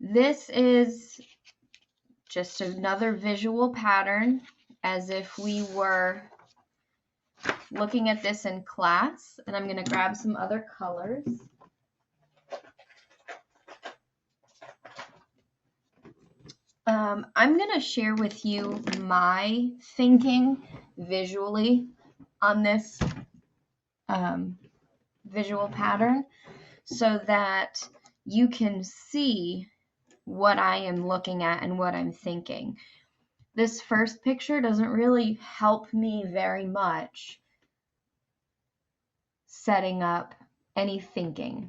This is just another visual pattern, as if we were looking at this in class. And I'm going to grab some other colors. I'm going to share with you my thinking visually on this visual pattern so that you can see what I am looking at and what I'm thinking. This first picture doesn't really help me very much setting up any thinking.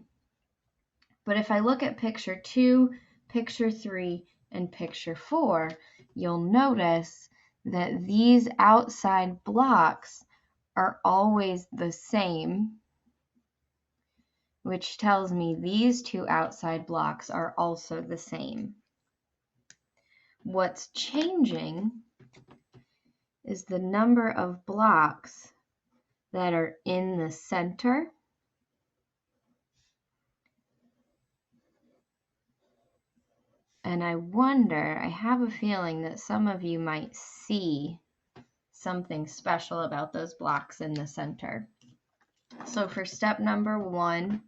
But if I look at picture 2, picture 3, and picture 4, you'll notice that these outside blocks are always the same, which tells me these two outside blocks are also the same. What's changing is the number of blocks that are in the center and I wonder, I have a feeling that some of you might see something special about those blocks in the center. So for step number 1,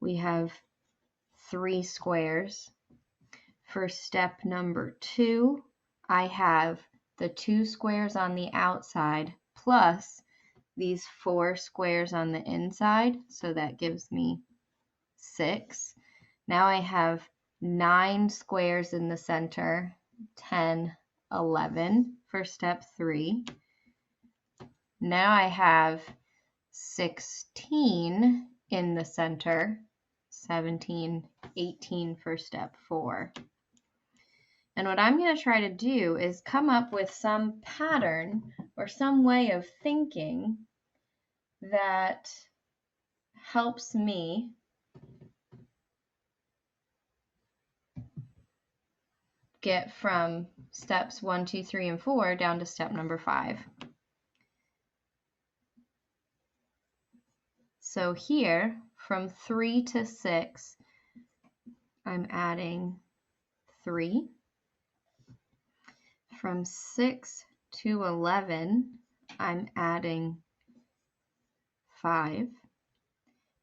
we have 3 squares. For step number 2, I have the 2 squares on the outside plus these 4 squares on the inside, so that gives me 6. Now I have 9 squares in the center, 10, 11 for step 3. Now I have 16 in the center, 17, 18 for step 4. And what I'm going to try to do is come up with some pattern or some way of thinking that helps me get from steps 1, 2, 3, and 4 down to step number 5. So here, from 3 to 6, I'm adding 3. From 6 to 11, I'm adding 5.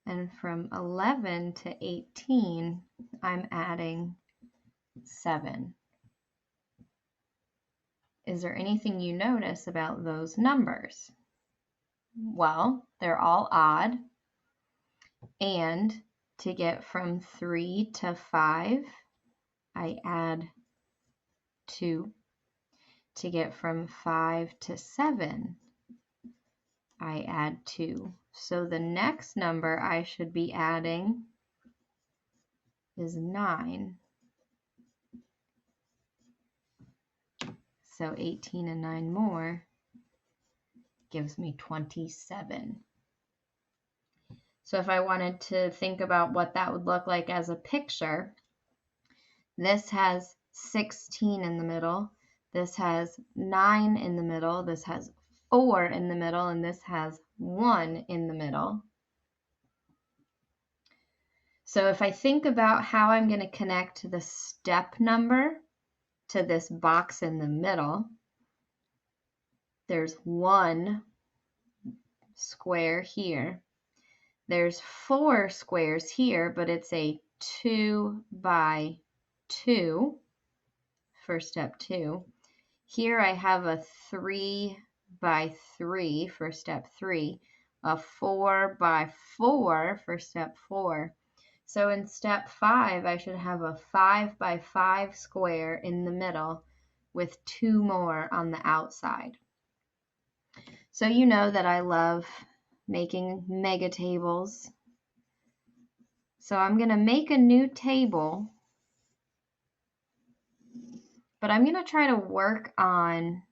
And from 11 to 18, I'm adding 7. Is there anything you notice about those numbers? Well, they're all odd. And to get from 3 to 5, I add 2. To get from 5 to 7, I add 2. So the next number I should be adding is 9. So 18 and 9 more gives me 27. So if I wanted to think about what that would look like as a picture, this has 16 in the middle, this has 9 in the middle, this has 4 in the middle, and this has 1 in the middle. So if I think about how I'm going to connect the step number to this box in the middle, there's 1 square here. There's 4 squares here, but it's a 2 by 2 for step 2. Here I have a 3 by 3 for step 3, a 4 by 4 for step 4. So in step 5, I should have a 5 by 5 square in the middle with 2 more on the outside. So you know that I love making mega tables. So I'm going to make a new table, but I'm going to try to work on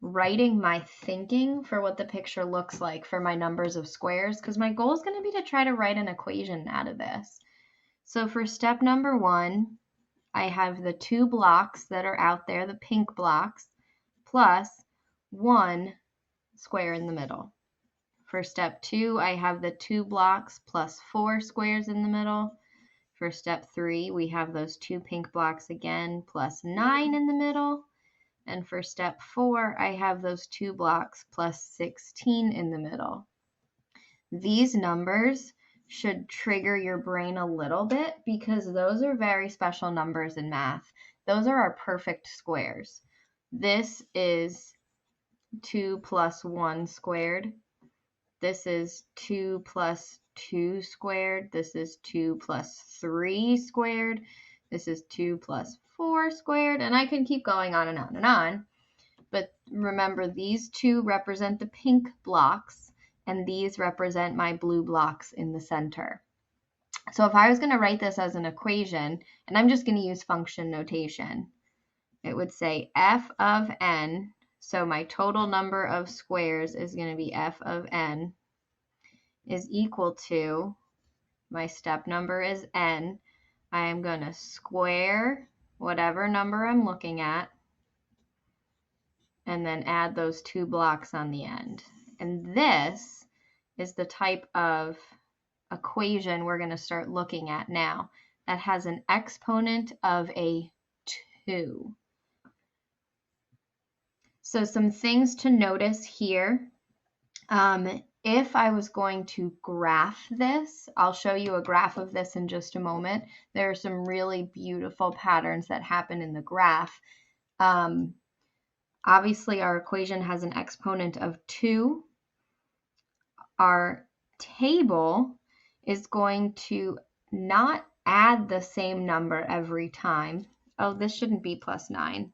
writing my thinking for what the picture looks like for my numbers of squares, because my goal is going to be to try to write an equation out of this. So for step number 1, I have the 2 blocks that are out there, the pink blocks, plus 1 square in the middle. For step 2, I have the 2 blocks plus 4 squares in the middle. For step 3, we have those 2 pink blocks again plus 9 in the middle. And for step 4, I have those 2 blocks plus 16 in the middle. These numbers should trigger your brain a little bit because those are very special numbers in math. Those are our perfect squares. This is 2 plus 1 squared. This is 2 plus 2 squared. This is 2 plus 3 squared. This is 2 plus 4 squared. And I can keep going on and on and on. But remember, these two represent the pink blocks, and these represent my blue blocks in the center. So if I was going to write this as an equation, and I'm just going to use function notation, it would say f of n, so my total number of squares is going to be f of n, is equal to, my step number is n, I am going to square whatever number I'm looking at, and then add those 2 blocks on the end. And this is the type of equation we're going to start looking at now that has an exponent of a 2. So some things to notice here. If I was going to graph this, I'll show you a graph of this in just a moment. There are some really beautiful patterns that happen in the graph. Obviously, our equation has an exponent of 2. Our table is going to not add the same number every time. Oh, this shouldn't be plus 9.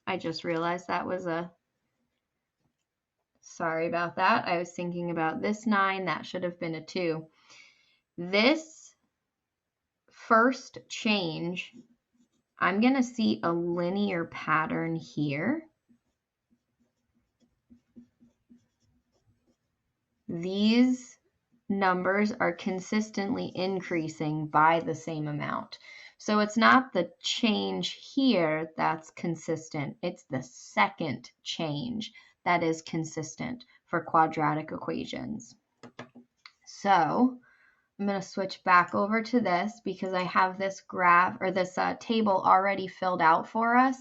I just realized that was a... Sorry about that. I was thinking about this 9. That should have been a 2. This first change, I'm going to see a linear pattern here. These numbers are consistently increasing by the same amount. So it's not the change here that's consistent. It's the second change that is consistent for quadratic equations. So I'm going to switch back over to this because I have this graph or this table already filled out for us.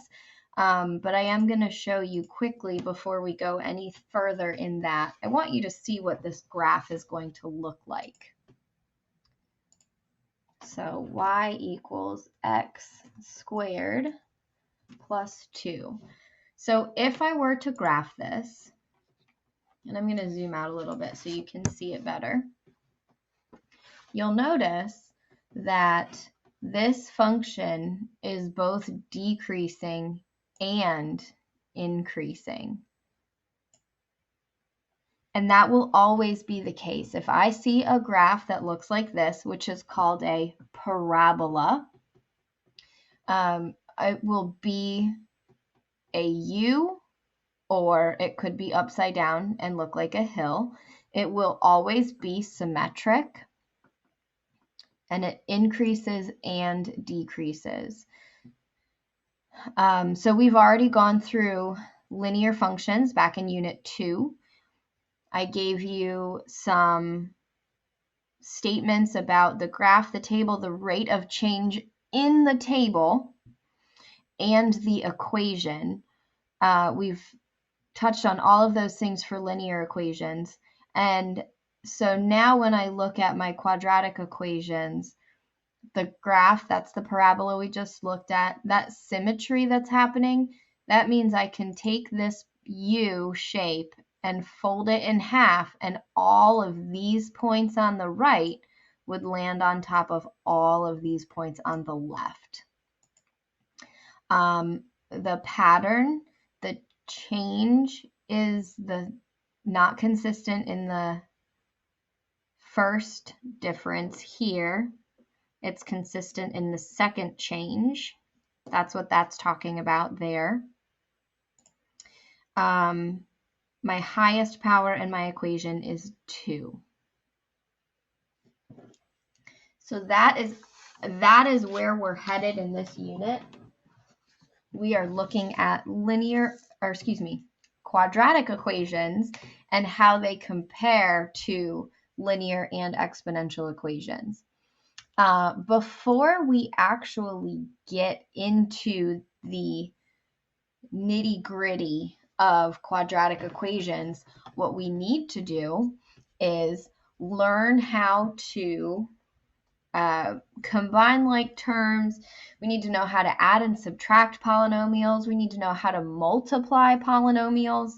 But I am going to show you quickly before we go any further in that. I want you to see what this graph is going to look like. So y equals x squared plus 2. So if I were to graph this, and I'm going to zoom out a little bit so you can see it better, you'll notice that this function is both decreasing and increasing. And that will always be the case. If I see a graph that looks like this, which is called a parabola, it will be a U, or it could be upside down and look like a hill. It will always be symmetric, and it increases and decreases. So we've already gone through linear functions back in Unit 2. I gave you some statements about the graph, the table, the rate of change in the table, and the equation. We've touched on all of those things for linear equations. And so now when I look at my quadratic equations, the graph, that's the parabola we just looked at, that symmetry that's happening, that means I can take this U shape and fold it in half, and all of these points on the right would land on top of all of these points on the left. The pattern, the change is not consistent in the first difference here. It's consistent in the second change. That's what that's talking about there. My highest power in my equation is 2. So that is where we're headed in this unit. We are looking at quadratic equations, and how they compare to linear and exponential equations. Before we actually get into the nitty-gritty of quadratic equations, what we need to do is learn how to combine like terms. We need to know how to add and subtract polynomials. We need to know how to multiply polynomials.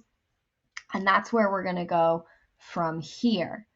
And that's where we're going to go from here.